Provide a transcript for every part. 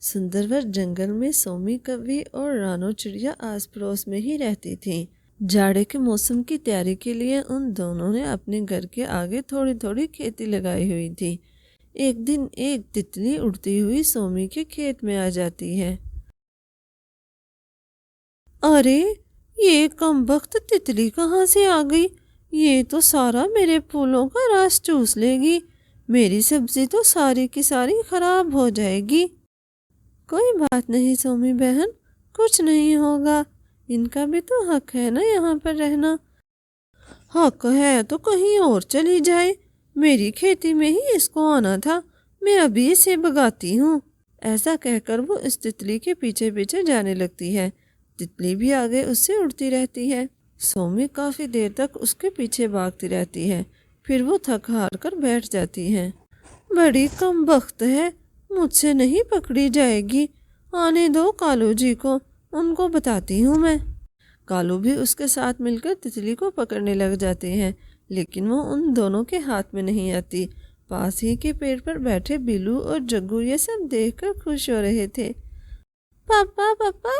सुंदरवर जंगल में सोमी कौवी और रानो चिड़िया आस पड़ोस में ही रहती थीं। जाड़े के मौसम की तैयारी के लिए उन दोनों ने अपने घर के आगे थोड़ी थोड़ी खेती लगाई हुई थी। एक दिन एक तितली उड़ती हुई सोमी के खेत में आ जाती है। अरे, ये कमबख्त तितली कहाँ से आ गई? ये तो सारा मेरे फूलों का रस चूस लेगी। मेरी सब्जी तो सारी की सारी खराब हो जाएगी। कोई बात नहीं सोमी बहन, कुछ नहीं होगा। इनका भी तो हक है ना यहाँ पर रहना। हक है तो कहीं और चली जाए, मेरी खेती में ही इसको आना था। मैं अभी इसे भगाती हूँ। ऐसा कहकर वो इस तितली के पीछे पीछे जाने लगती है। तितली भी आगे उससे उड़ती रहती है। सोमी काफ़ी देर तक उसके पीछे भागती रहती है। फिर वो थक हार कर बैठ जाती है। बड़ी कमबख्त है, मुझसे नहीं पकड़ी जाएगी। आने दो कालू जी को, उनको बताती हूँ मैं। कालू भी उसके साथ मिलकर तितली को पकड़ने लग जाते हैं, लेकिन वो उन दोनों के हाथ में नहीं आती। पास ही के पेड़ पर बैठे बिल्लू और जग्गू ये सब देखकर खुश हो रहे थे। पापा पापा,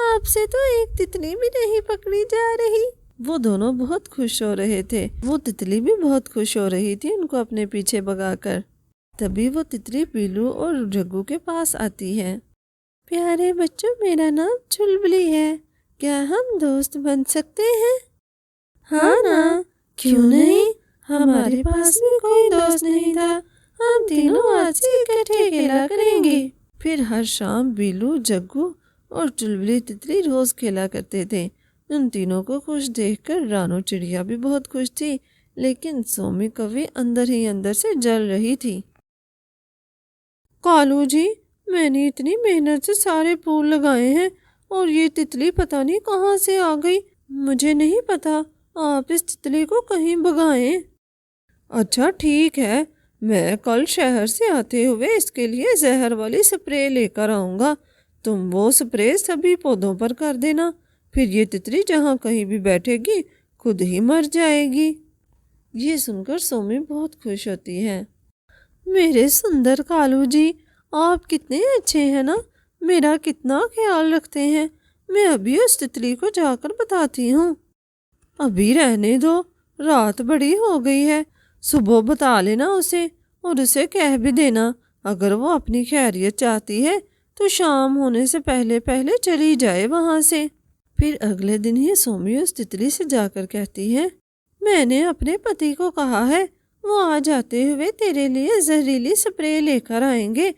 आपसे तो एक तितली भी नहीं पकड़ी जा रही। वो दोनों बहुत खुश हो रहे थे। वो तितली भी बहुत खुश हो रही थी उनको अपने पीछे भगाकर। तभी वो तितली बिल्लू और जग्गू के पास आती है। प्यारे बच्चों, मेरा नाम चुलबुली है, क्या हम दोस्त बन सकते हैं? हाँ ना, क्यों नहीं। हमारे पास भी कोई दोस्त नहीं था, हम तीनों आज से इकट्ठे खेला करेंगे। फिर हर शाम बिल्लू, जग्गू और चुलबुली तितली रोज खेला करते थे। उन तीनों को खुश देखकर रानो चिड़िया भी बहुत खुश थी, लेकिन सोमी कौवी अंदर ही अंदर से जल रही थी। कालू जी, मैंने इतनी मेहनत से सारे फूल लगाए हैं और ये तितली पता नहीं कहाँ से आ गई। मुझे नहीं पता, आप इस तितली को कहीं भगाएं। अच्छा ठीक है, मैं कल शहर से आते हुए इसके लिए जहर वाली स्प्रे लेकर आऊँगा। तुम वो स्प्रे सभी पौधों पर कर देना, फिर ये तितली जहाँ कहीं भी बैठेगी खुद ही मर जाएगी। ये सुनकर सोमी बहुत खुश होती है। मेरे सुंदर कालू जी, आप कितने अच्छे हैं ना, मेरा कितना ख्याल रखते हैं। मैं अभी उस तितली को जाकर बताती हूँ। अभी रहने दो, रात बड़ी हो गई है, सुबह बता लेना उसे और उसे कह भी देना अगर वो अपनी खैरियत चाहती है तो शाम होने से पहले पहले चली जाए वहाँ से। फिर अगले दिन ही सोमी उस तितली से जाकर कहती है, मैंने अपने पति को कहा है वो आ जाते हुए तेरे लिए जहरीली स्प्रे लेकर आएंगे,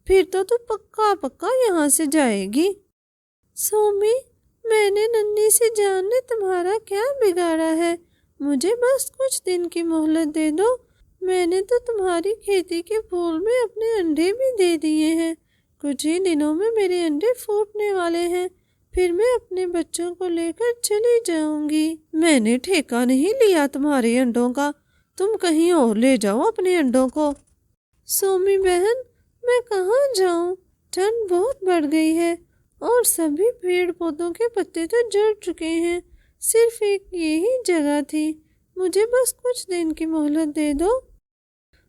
फिर तो तू पक्का पक्का यहाँ से जाएगी। सोमी, मैंने नन्ही सी जान ने तुम्हारा क्या बिगाड़ा है? मुझे बस कुछ दिन की मोहलत दे दो। मैंने तो तुम्हारी खेती के फूल में अपने अंडे भी दे दिए हैं। कुछ ही दिनों में मेरे अंडे फूटने वाले हैं, फिर मैं अपने बच्चों को लेकर चली जाऊंगी। मैंने ठेका नहीं लिया तुम्हारे अंडों का, तुम कहीं और ले जाओ अपने अंडों को। सोमी बहन, मैं कहाँ जाऊँ? ठंड बहुत बढ़ गई है और सभी पेड़ पौधों के पत्ते तो झड़ चुके हैं। सिर्फ एक यही जगह थी, मुझे बस कुछ दिन की मोहलत दे दो।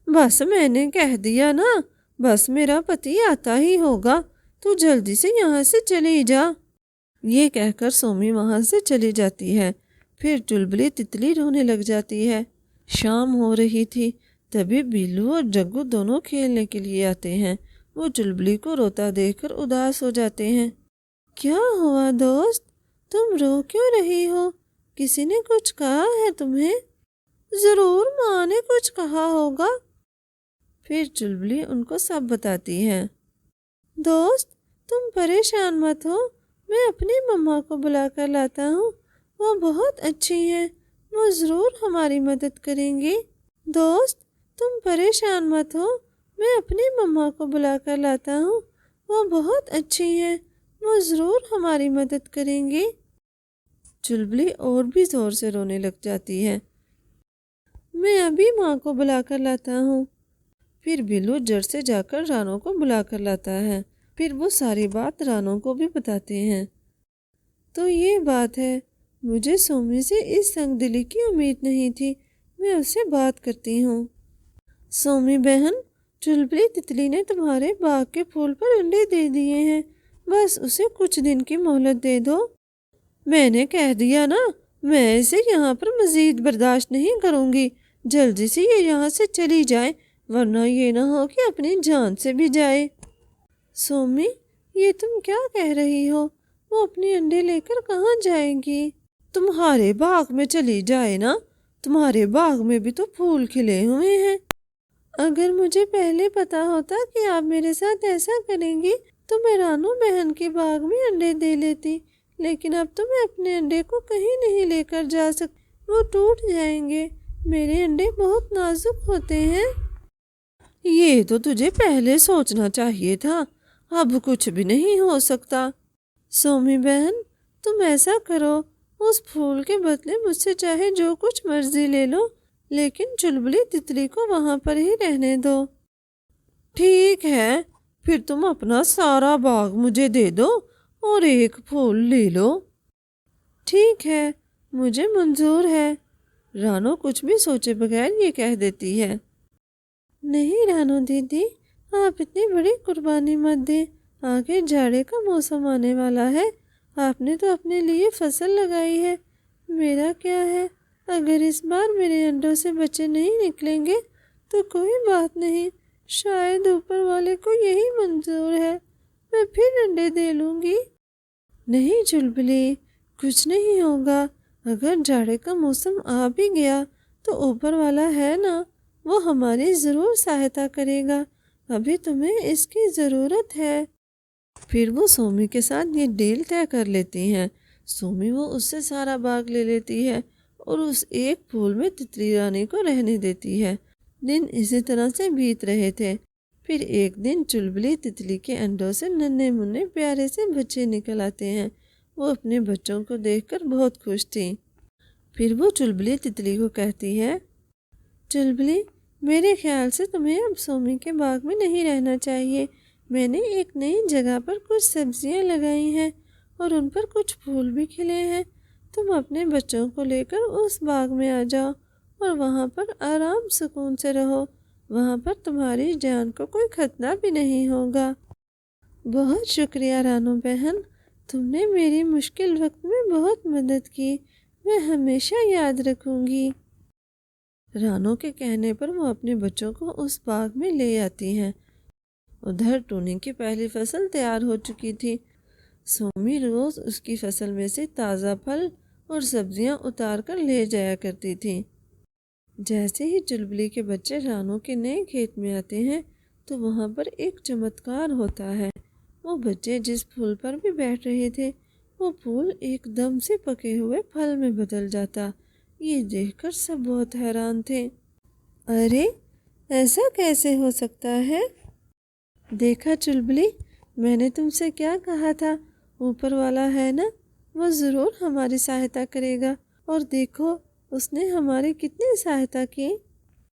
बस मैंने कह दिया ना, बस मेरा पति आता ही होगा, तू जल्दी से यहाँ से चली जा। ये कहकर सोमी वहाँ से चली जाती है। फिर चुलबुली तितली रोने लग जाती है। शाम हो रही थी, तभी बिल्लू और जग्गू दोनों खेलने के लिए आते हैं। वो चुलबुली को रोता देखकर उदास हो जाते हैं। क्या हुआ दोस्त, तुम रो क्यों रही हो? किसी ने कुछ कहा है तुम्हें? जरूर माँ ने कुछ कहा होगा। फिर चुलबुली उनको सब बताती है। दोस्त, तुम परेशान मत हो, मैं अपनी मम्मा को बुलाकर लाता हूँ, वो बहुत अच्छी हैं, वो ज़रूर हमारी मदद करेंगी। दोस्त, तुम परेशान मत हो, मैं अपनी मम्मा को बुलाकर लाता हूँ, वो बहुत अच्छी हैं, वो ज़रूर हमारी मदद करेंगी। चुलबुली और भी ज़ोर से रोने लग जाती है। मैं अभी माँ को बुलाकर लाता हूँ। फिर बिल्लू जड़ से जाकर रानो को बुलाकर लाता है। फिर वो सारी बात रानो को भी बताते हैं। तो ये बात है, मुझे सोमी से इस संगदिली की उम्मीद नहीं थी, मैं उससे बात करती हूँ। सोमी बहन, चुलबुली तितली ने तुम्हारे बाग के फूल पर अंडे दे दिए हैं, बस उसे कुछ दिन की मोहलत दे दो। मैंने कह दिया ना, मैं इसे यहाँ पर मज़ीद बर्दाश्त नहीं करूँगी। जल्दी से ये यहाँ से चली जाए, वरना ये ना हो कि अपनी जान से भी जाए। सोमी, ये तुम क्या कह रही हो? वो अपने अंडे लेकर कहाँ जाएगी? तुम्हारे बाग में चली जाए ना, तुम्हारे बाग में भी तो फूल खिले हुए हैं। अगर मुझे पहले पता होता कि आप मेरे साथ ऐसा करेंगी तो मैं रानू बहन के बाग में अंडे दे लेती, लेकिन अब तो मैं अपने अंडे को कहीं नहीं लेकर जा सकती, वो टूट जाएंगे। मेरे अंडे बहुत नाजुक होते हैं। ये तो तुझे पहले सोचना चाहिए था, अब कुछ भी नहीं हो सकता। सोमी बहन, तुम ऐसा करो, उस फूल के बदले मुझसे चाहे जो कुछ मर्जी ले लो, लेकिन चुलबुली तितली को वहाँ पर ही रहने दो। ठीक है, फिर तुम अपना सारा बाग मुझे दे दो और एक फूल ले लो। ठीक है, मुझे मंजूर है। रानो कुछ भी सोचे बगैर ये कह देती है। नहीं रानो दीदी, आप इतनी बड़ी कुर्बानी मत दे, आगे जाड़े का मौसम आने वाला है। आपने तो अपने लिए फसल लगाई है, मेरा क्या है? अगर इस बार मेरे अंडों से बच्चे नहीं निकलेंगे तो कोई बात नहीं, शायद ऊपर वाले को यही मंजूर है, मैं फिर अंडे दे लूँगी। नहीं चुलबुली, कुछ नहीं होगा। अगर जाड़े का मौसम आ भी गया तो ऊपर वाला है ना, वो हमारी ज़रूर सहायता करेगा। अभी तुम्हें इसकी ज़रूरत है। फिर वो सोमी के साथ ये डील तय कर लेती हैं। सोमी वो उससे सारा बाग ले लेती है और उस एक फूल में तितली रानी को रहने देती है। दिन इसी तरह से बीत रहे थे। फिर एक दिन चुलबुली तितली के अंडों से नन्हे मुन्ने प्यारे से बच्चे निकल आते हैं। वो अपने बच्चों को देखकर बहुत खुश थी। फिर वो चुलबुली तितली को कहती है, चुलबुली, मेरे ख्याल से तुम्हें अब सोमी के बाग में नहीं रहना चाहिए। मैंने एक नई जगह पर कुछ सब्जियां लगाई हैं और उन पर कुछ फूल भी खिले हैं। तुम अपने बच्चों को लेकर उस बाग में आ जाओ और वहाँ पर आराम सुकून से रहो। वहाँ पर तुम्हारी जान को कोई खतरा भी नहीं होगा। बहुत शुक्रिया रानू बहन, तुमने मेरी मुश्किल वक्त में बहुत मदद की, मैं हमेशा याद रखूँगी। रानू के कहने पर वो अपने बच्चों को उस बाग में ले आती हैं। उधर टूनी की पहली फसल तैयार हो चुकी थी। सोमी रोज़ उसकी फसल में से ताज़ा फल और सब्जियां उतार कर ले जाया करती थी। जैसे ही चुलबुली के बच्चे रानू के नए खेत में आते हैं तो वहाँ पर एक चमत्कार होता है। वो बच्चे जिस फूल पर भी बैठ रहे थे वो फूल एकदम से पके हुए फल में बदल जाता। ये देखकर सब बहुत हैरान थे। अरे, ऐसा कैसे हो सकता है? देखा चुलबुली, मैंने तुमसे क्या कहा था, ऊपर वाला है ना, वो ज़रूर हमारी सहायता करेगा। और देखो, उसने हमारी कितनी सहायता की।